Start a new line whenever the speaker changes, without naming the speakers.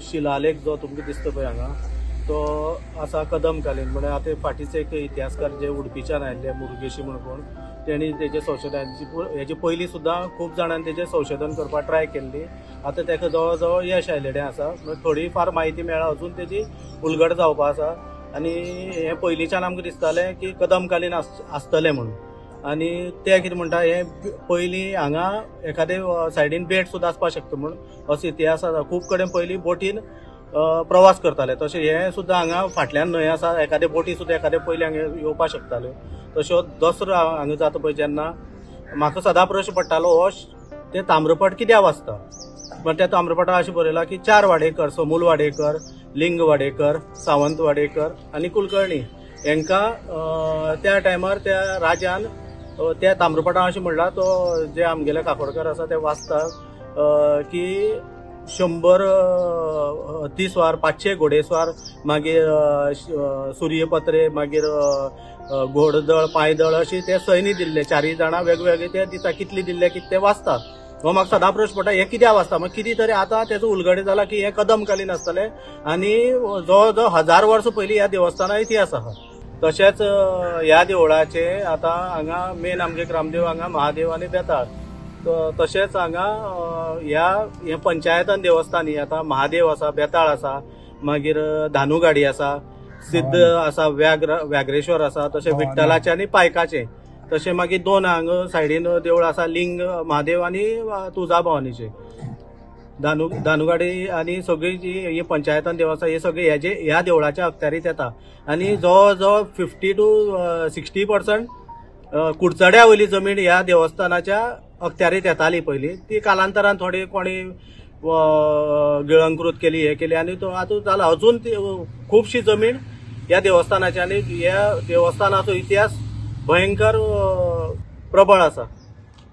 शिलालेख जो तुमकां दिसता पळय हांगा तो आसा कदमकालीन म्हणजे आता फाटीच एक इतिहासकार जे उडपीच्यान आयिल्ले मुरुगेशी म्हणून कोण तेणी तेजे संशोधनाची हेजे पयलीं सुद्दां खूब जाणांनी तेजें संशोधन करपाक ट्राय केल्ली. आता तेका जवळ जवळ यश आयिल्लें आसा. थोडी फार म्हायती मेळ्ळा अजून तेजी उलगड जावपा आसा आनी हे पयलींच्यान आमकां दिसतालें की कदमकालीन आसतलें म्हणून. आनी ते कितें म्हणटा हे पयलीं हांगा एखादे सायडीन बेट सुद्दां आसपाक शकता म्हणून असो इतिहास आसा. खूब कडेन पयलीं बोटीन प्रवास करताले. तशें हे सुद्दां हांगा फाटल्यान न्हंय आसा. एखाद्या बोटी सुद्दां एखाद्या पयलीं हांगा येवपाक शकताल्यो. तश्यो दसरो हांगा जाता पळय जेन्ना म्हाका सदां प्रश्न पडटालो हो ते ताम्रपट कित्याक वाचता. पण त्या ताम्रपटार अशें बरयलां की 4 वाडेकर, समूल वाडेकर, लिंग वाडेकर, सावंत वाडेकर आनी कुलकर्णी हांकां त्या टायमार त्या राजान त्या ताम्रपटान अशें म्हणलां तो जे आमगेले काकोडकर आसा ते वाचता की 100 हत्तीस्वार, 500 घोडेस्वार, मागीर सूर्यपत्रे, मागीर घोडदळ, पांयदळ अशी ते सैनी दिल्ले 4 जाणां वेगवेगळे ते दिता कितले दिल्ले कितें ते वाचतात. हो म्हाका सदां प्रश्न पडटा हे कित्याक वाचता. मग कितें तरी आतां तेजो उलगडे जाला की हे कदमकालीन आसतले आनी जवळ जवळ 1000 वर्सां पयलीं ह्या देवस्थाना इतिहास आसा. तशेंच ह्या देवळाचे आतां हांगा मेन आमगे ग्रामदेव हांगा महादेव आनी बेताळ. तशेंच हांगा ह्या पंचायतन देवस्थान ही आतां महादेव आसा, बेताळ आसा, मागीर धानुगाडी आसा, सिद्ध आसा, व्याघ्रेश्वर आसा, तशें विठ्ठलाचे आनी पायकाचे. तशें मागीर 2 हांगा सायडीन देवळ आसा लिंग महादेव आनी तुळजाभवानीचे. धानुगाडी आनी सगळी जी ही पंचायतन देव आसा हे सगळे ह्या देवळाच्या अखत्यारीत येता. आनी जवळ जवळ 50 to 60% कुडचड्या वयली जमीन ह्या देवस्थानाच्या अखत्यारीत येताली पयलीं. ती कालांतरान थोडी कोणी गिळंकृत केली हे केली आनी तो आतां जाला अजून खुबशी जमीन ह्या देवस्थानाची. आनी ह्या देवस्थानाचो इतिहास भयंकर प्रबळ आसा.